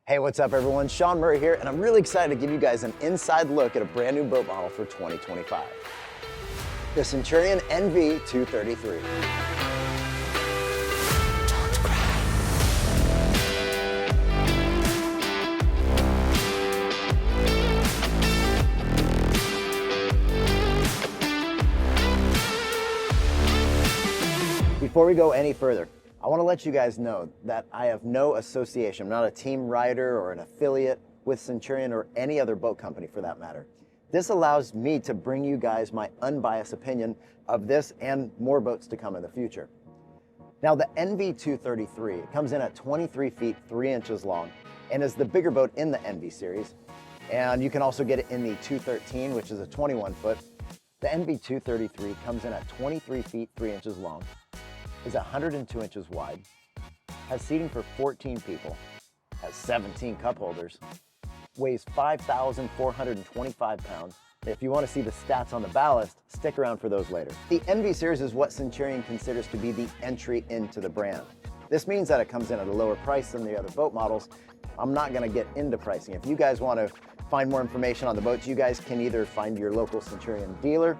Hey, what's up everyone? Shaun Murray here, and I'm really excited to give you guys an inside look at a brand new boat model for 2025. The Centurion Nv233. Before we go any further, I want to let you guys know that I have no association. I'm not a team rider or an affiliate with Centurion or any other boat company for that matter. This allows me to bring you guys my unbiased opinion of this and more boats to come in the future. Now the Nv233 comes in at 23 feet 3 inches long and is the bigger boat in the Nv series. And you can also get it in the 213, which is a 21 foot. The Nv233 comes in at 23 feet 3 inches long, is 102 inches wide, has seating for 14 people, has 17 cup holders, weighs 5,425 pounds. If you want to see the stats on the ballast, stick around for those later. The Nv series is what Centurion considers to be the entry into the brand. This means that it comes in at a lower price than the other boat models. I'm not going to get into pricing. If you guys want to find more information on the boats, you guys can either find your local Centurion dealer.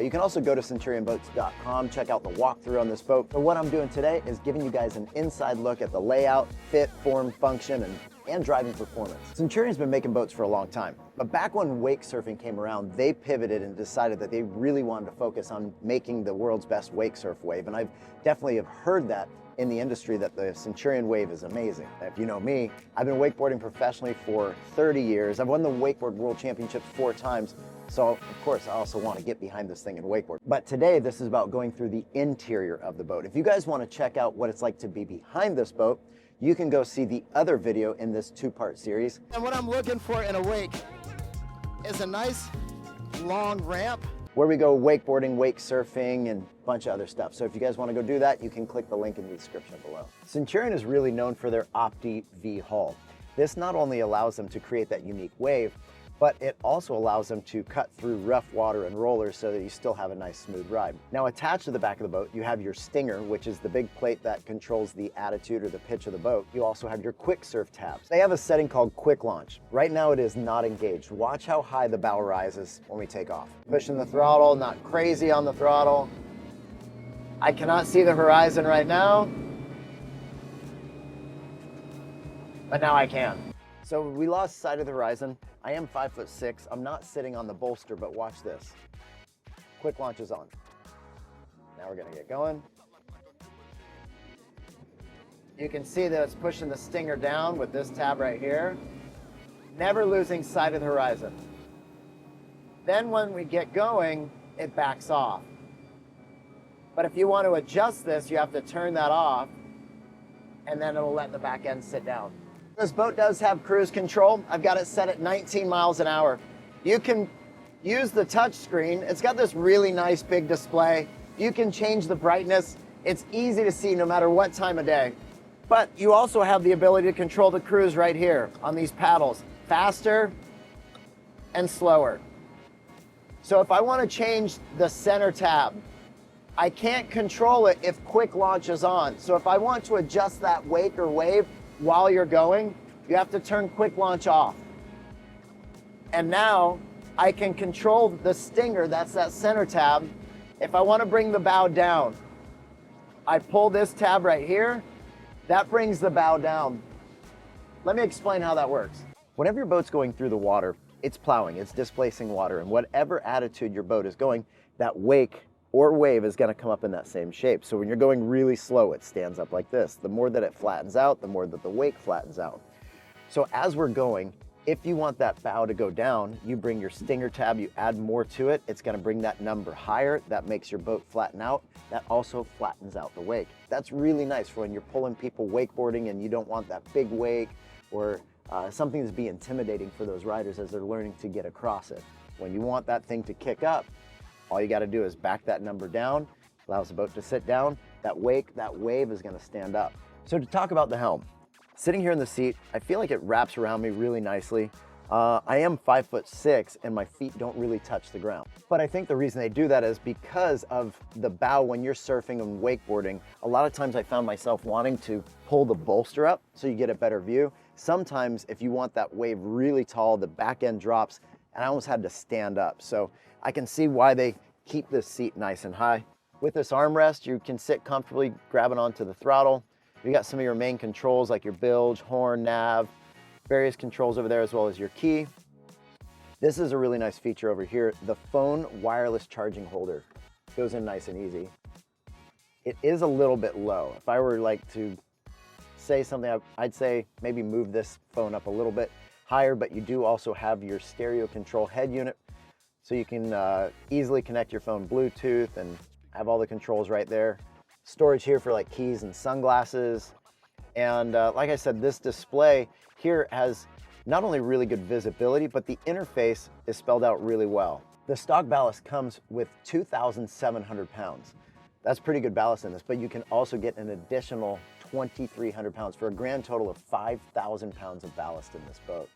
You can also go to centurionboats.com, check out the walkthrough on this boat. But what I'm doing today is giving you guys an inside look at the layout, fit, form, function, and driving performance. Centurion's been making boats for a long time, but back when wake surfing came around, they pivoted and decided that they really wanted to focus on making the world's best wake surf wave. And I've definitely have heard that in the industry, that the Centurion wave is amazing. If you know me, I've been wakeboarding professionally for 30 years. I've won the Wakeboard World Championships 4 times. So of course, I also want to get behind this thing in wakeboard. But today, this is about going through the interior of the boat. If you guys want to check out what it's like to be behind this boat, you can go see the other video in this 2-part series. And what I'm looking for in a wake is a nice long ramp where we go wakeboarding, wake surfing, and a bunch of other stuff. So if you guys want to go do that, you can click the link in the description below. Centurion is really known for their Opti V hull. This not only allows them to create that unique wave, but it also allows them to cut through rough water and rollers so that you still have a nice smooth ride. Now attached to the back of the boat, you have your stinger, which is the big plate that controls the attitude or the pitch of the boat. You also have your quick surf tabs. They have a setting called quick launch. Right now it is not engaged. Watch how high the bow rises when we take off. Pushing the throttle, not crazy on the throttle. I cannot see the horizon right now, but now I can. So we lost sight of the horizon. I am 5'6". I'm not sitting on the bolster, but watch this. Quick launch is on. Now we're gonna get going. You can see that it's pushing the stinger down with this tab right here. Never losing sight of the horizon. Then when we get going, it backs off. But if you want to adjust this, you have to turn that off, and then it'll let the back end sit down. This boat does have cruise control. I've got it set at 19 miles an hour. You can use the touch screen. It's got this really nice big display. You can change the brightness. It's easy to see no matter what time of day. But you also have the ability to control the cruise right here on these paddles, faster and slower. So if I want to change the center tab, I can't control it if quick launch is on. So if I want to adjust that wake or wave while you're going, you have to turn quick launch off. And now I can control the stinger, that's that center tab. If I want to bring the bow down, I pull this tab right here, that brings the bow down. Let me explain how that works. Whenever your boat's going through the water, it's plowing, it's displacing water, and whatever attitude your boat is going, that wake or wave is going to come up in that same shape. So when you're going really slow, it stands up like this. The more that it flattens out, the more that the wake flattens out. So as we're going, if you want that bow to go down, you bring your stinger tab, you add more to it, it's going to bring that number higher. That makes your boat flatten out. That also flattens out the wake. That's really nice for when you're pulling people wakeboarding and you don't want that big wake or something to be intimidating for those riders as they're learning to get across it. When you want that thing to kick up, all you got to do is back that number down, allows the boat to sit down. That wake, that wave is going to stand up. So to talk about the helm, sitting here in the seat, I feel like it wraps around me really nicely. I am 5'6" and my feet don't really touch the ground. But I think the reason they do that is because of the bow. When you're surfing and wakeboarding, a lot of times I found myself wanting to pull the bolster up so you get a better view. Sometimes if you want that wave really tall, the back end drops, and I almost had to stand up. So I can see why they keep this seat nice and high. With this armrest, you can sit comfortably grabbing onto the throttle. You got some of your main controls like your bilge, horn, nav, various controls over there, as well as your key. This is a really nice feature over here. The phone wireless charging holder goes in nice and easy. It is a little bit low. If I were like to say something, I'd say maybe move this phone up a little bit higher, but you do also have your stereo control head unit, so you can easily connect your phone Bluetooth and have all the controls right there. Storage here for like keys and sunglasses. And like I said, this display here has not only really good visibility, but the interface is spelled out really well. The stock ballast comes with 2,700 pounds. That's pretty good ballast in this, but you can also get an additional 2,300 pounds for a grand total of 5,000 pounds of ballast in this boat.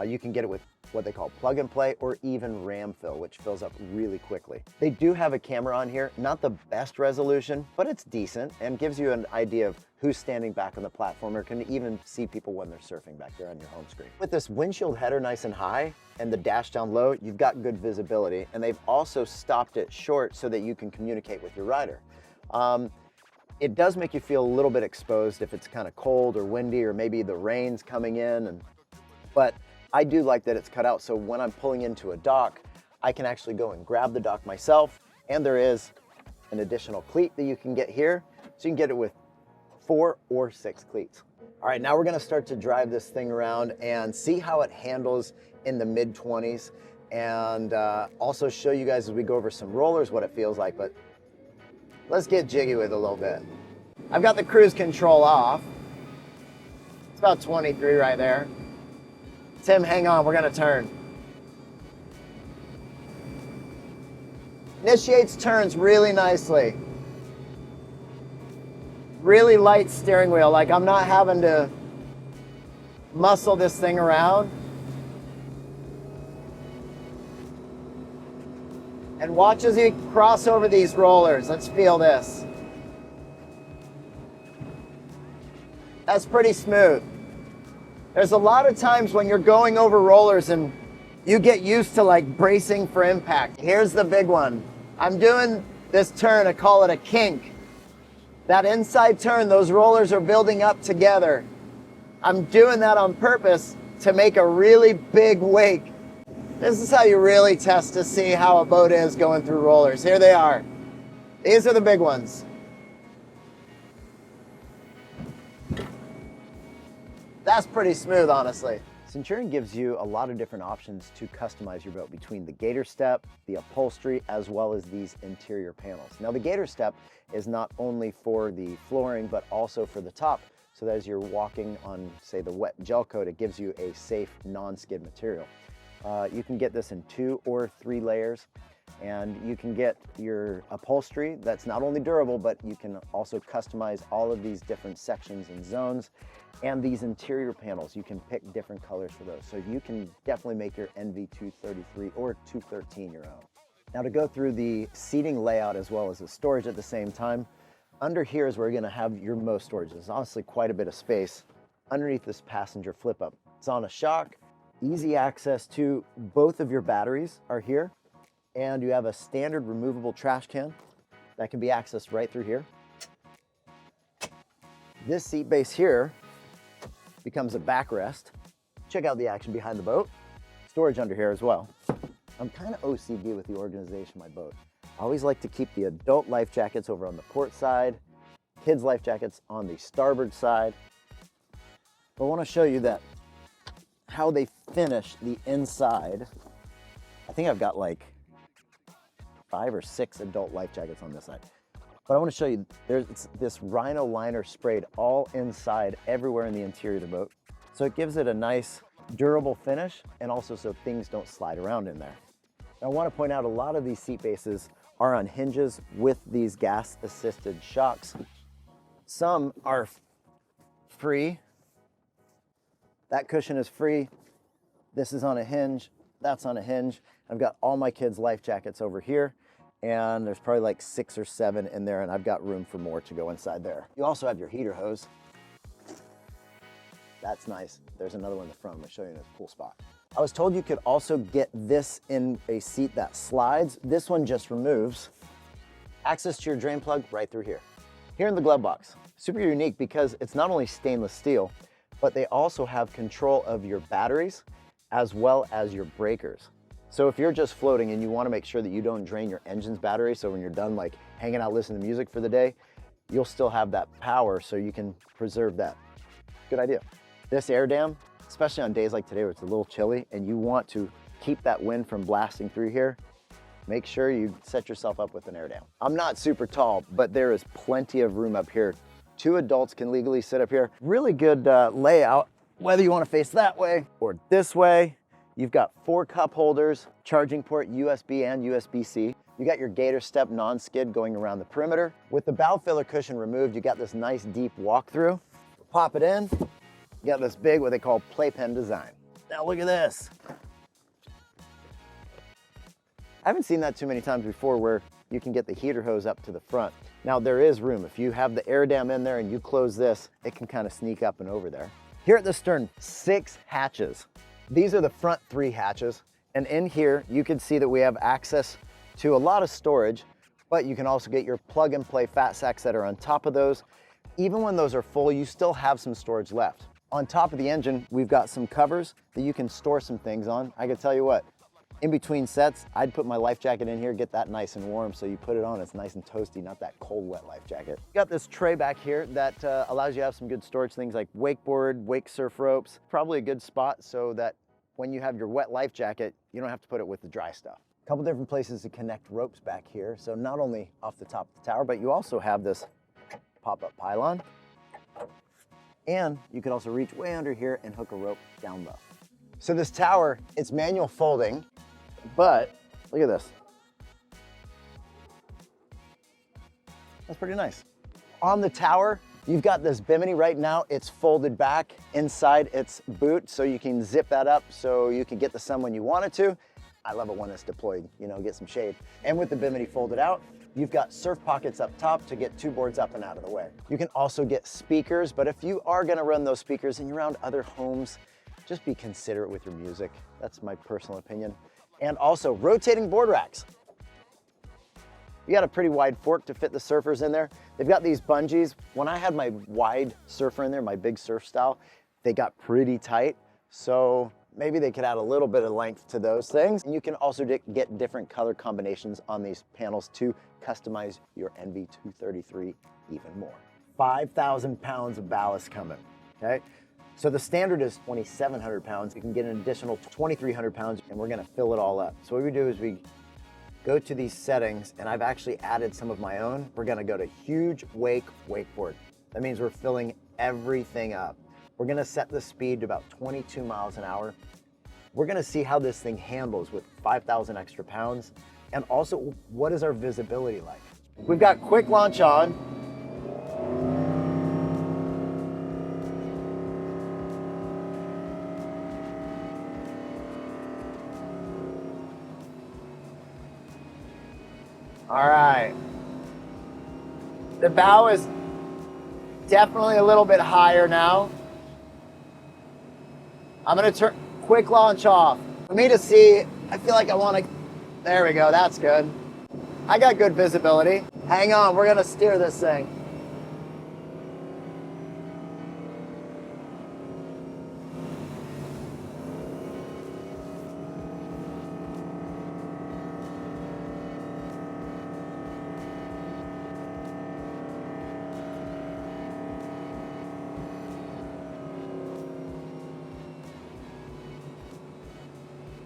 You can get it with what they call plug and play or even ram fill, which fills up really quickly. They do have a camera on here, not the best resolution, but it's decent and gives you an idea of who's standing back on the platform, or can even see people when they're surfing back there on your home screen. With this windshield header nice and high and the dash down low, you've got good visibility, and they've also stopped it short so that you can communicate with your rider. It does make you feel a little bit exposed if it's kind of cold or windy, or maybe the rain's coming in, but I do like that it's cut out, so when I'm pulling into a dock, I can actually go and grab the dock myself, and there is an additional cleat that you can get here, so you can get it with 4 or 6 cleats. All right, now we're gonna start to drive this thing around and see how it handles in the mid-20s, and also show you guys as we go over some rollers what it feels like, but let's get jiggy with it a little bit. I've got the cruise control off. It's about 23 right there. Tim, hang on, we're gonna turn. Initiates turns really nicely. Really light steering wheel, like I'm not having to muscle this thing around. And watch as you cross over these rollers. Let's feel this. That's pretty smooth. There's a lot of times when you're going over rollers and you get used to like bracing for impact. Here's the big one. I'm doing this turn, I call it a kink. That inside turn, those rollers are building up together. I'm doing that on purpose to make a really big wake. This is how you really test to see how a boat is going through rollers. Here they are. These are the big ones. That's pretty smooth, honestly. Centurion gives you a lot of different options to customize your boat between the gator step, the upholstery, as well as these interior panels. Now the gator step is not only for the flooring, but also for the top, so that as you're walking on, say, the wet gel coat, it gives you a safe non-skid material. You can get this in 2 or 3 layers, and you can get your upholstery that's not only durable, but you can also customize all of these different sections and zones. And these interior panels, you can pick different colors for those. So you can definitely make your Nv233 or 213 your own. Now to go through the seating layout as well as the storage at the same time, under here is where you're gonna have your most storage. There's honestly quite a bit of space underneath this passenger flip up. It's on a shock, easy access to both of your batteries are here, and you have a standard removable trash can that can be accessed right through here. This seat base here becomes a backrest. Check out the action behind the boat. Storage under here as well. I'm kind of OCD with the organization of my boat. I always like to keep the adult life jackets over on the port side, kids life jackets on the starboard side. But I want to show you that how they finish the inside. I think I've got like 5 or 6 adult life jackets on this side. But I want to show you, there's this rhino liner sprayed all inside, everywhere in the interior of the boat. So it gives it a nice, durable finish, and also so things don't slide around in there. Now I want to point out a lot of these seat bases are on hinges with these gas-assisted shocks. Some are free. That cushion is free. This is on a hinge, that's on a hinge. I've got all my kids' life jackets over here, and there's probably like 6 or 7 in there, and I've got room for more to go inside there. You also have your heater hose. That's nice. There's another one in the front. I'm gonna show you in a cool spot. I was told you could also get this in a seat that slides. This one just removes. Access to your drain plug right through here. Here in the glove box. Super unique because it's not only stainless steel, but they also have control of your batteries as well as your breakers. So if you're just floating and you wanna make sure that you don't drain your engine's battery, so when you're done like hanging out listening to music for the day, you'll still have that power so you can preserve that. Good idea. This air dam, especially on days like today where it's a little chilly and you want to keep that wind from blasting through here, make sure you set yourself up with an air dam. I'm not super tall, but there is plenty of room up here. 2 adults can legally sit up here. Really good layout, whether you want to face that way or this way. You've got 4 cup holders, charging port USB and USB-C. You got your gator step non-skid going around the perimeter. With the bow filler cushion removed, you got this nice deep walkthrough. Pop it in, you got this big, what they call playpen design. Now look at this. I haven't seen that too many times before where you can get the heater hose up to the front. Now there is room. If you have the air dam in there and you close this, it can kind of sneak up and over there. Here at the stern, 6 hatches. These are the front 3 hatches. And in here, you can see that we have access to a lot of storage, but you can also get your plug and play fat sacks that are on top of those. Even when those are full, you still have some storage left. On top of the engine, we've got some covers that you can store some things on. I can tell you what, in between sets, I'd put my life jacket in here, get that nice and warm, so you put it on, it's nice and toasty, not that cold, wet life jacket. Got this tray back here that allows you to have some good storage things like wakeboard, wake surf ropes. Probably a good spot so that when you have your wet life jacket, you don't have to put it with the dry stuff. A couple different places to connect ropes back here. So not only off the top of the tower, but you also have this pop-up pylon. And you can also reach way under here and hook a rope down low. So this tower, it's manual folding, but look at this. That's pretty nice. On the tower, you've got this bimini right now. It's folded back inside its boot, so you can zip that up so you can get the sun when you want it to. I love it when it's deployed, you know, get some shade. And with the bimini folded out, you've got surf pockets up top to get 2 boards up and out of the way. You can also get speakers, but if you are gonna run those speakers and you're around other homes, just be considerate with your music. That's my personal opinion. And also rotating board racks. You got a pretty wide fork to fit the surfers in there. They've got these bungees. When I had my wide surfer in there, my big surf style, they got pretty tight. So maybe they could add a little bit of length to those things. And you can also get different color combinations on these panels to customize your Nv233 even more. 5,000 pounds of ballast coming, okay? So the standard is 2,700 pounds. You can get an additional 2,300 pounds, and we're gonna fill it all up. So what we do is we go to these settings, and I've actually added some of my own. We're gonna go to huge wake wakeboard. That means we're filling everything up. We're gonna set the speed to about 22 miles an hour. We're gonna see how this thing handles with 5,000 extra pounds, and also what is our visibility like. We've got quick launch on. All right. The bow is definitely a little bit higher now. I'm gonna turn quick launch off. For me to see, I feel like I wanna, there we go, that's good. I got good visibility. Hang on, we're gonna steer this thing.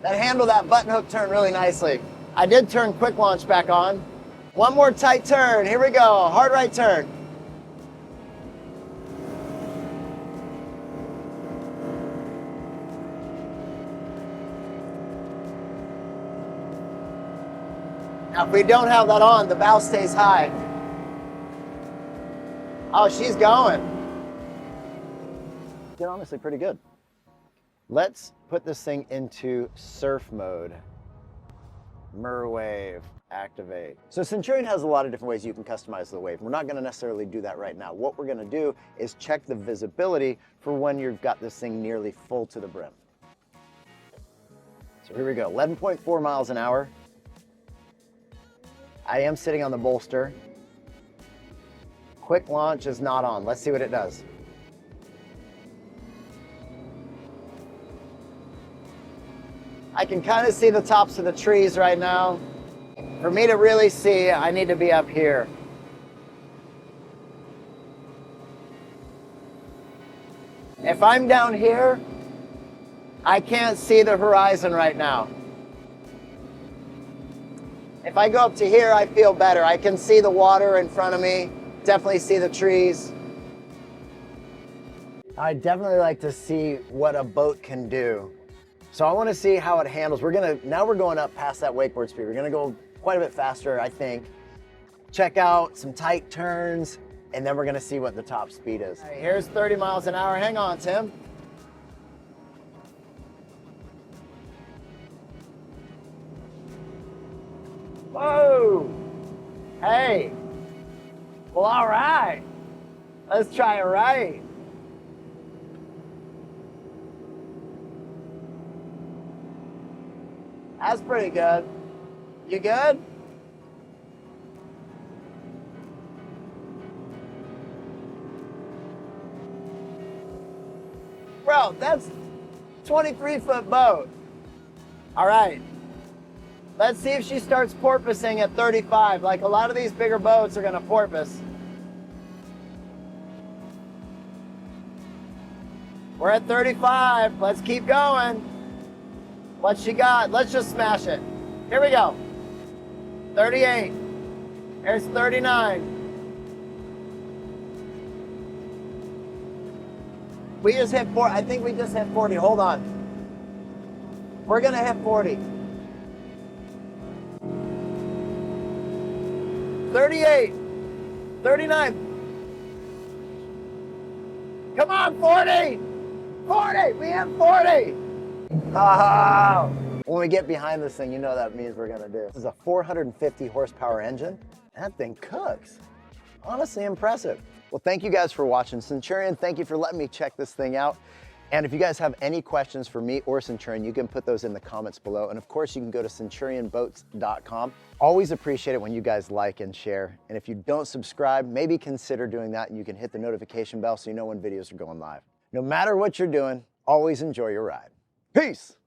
That handled that button hook turn really nicely. I did turn quick launch back on. One more tight turn, here we go, hard right turn. Now if we don't have that on, the bow stays high. Oh, she's going. Did honestly pretty good. Let's put this thing into surf mode. Murray wave, activate. So Centurion has a lot of different ways you can customize the wave. We're not gonna necessarily do that right now. What we're gonna do is check the visibility for when you've got this thing nearly full to the brim. So here we go, 11.4 miles an hour. I am sitting on the bolster. Quick launch is not on. Let's see what it does. I can kind of see the tops of the trees right now. For me to really see, I need to be up here. If I'm down here, I can't see the horizon right now. If I go up to here, I feel better. I can see the water in front of me, definitely see the trees. I'd definitely like to see what a boat can do. So I want to see how it handles. Now we're going up past that wakeboard speed. We're gonna go quite a bit faster, I think. Check out some tight turns, and then we're gonna see what the top speed is. All right, here's 30 miles an hour. Hang on, Tim. Whoa! Hey! Well, all right. Let's try it right. That's pretty good. You good? Bro, that's 23-foot boat. All right. Let's see if she starts porpoising at 35. Like a lot of these bigger boats are gonna porpoise. We're at 35. Let's keep going. What she got? Let's just smash it. Here we go. 38. There's 39. We just hit 40. I think we just hit 40. Hold on. We're gonna hit 40. 38. 39. Come on, 40. 40. We hit 40. Oh. When we get behind this thing, you know that means we're gonna do. This is a 450 horsepower engine. That thing cooks. Honestly impressive. Well, thank you guys for watching. Centurion, thank you for letting me check this thing out. And if you guys have any questions for me or Centurion, you can put those in the comments below. And of course, you can go to centurionboats.com. Always appreciate it when you guys like and share. And if you don't subscribe, maybe consider doing that. And you can hit the notification bell so you know when videos are going live. No matter what you're doing, always enjoy your ride. Peace.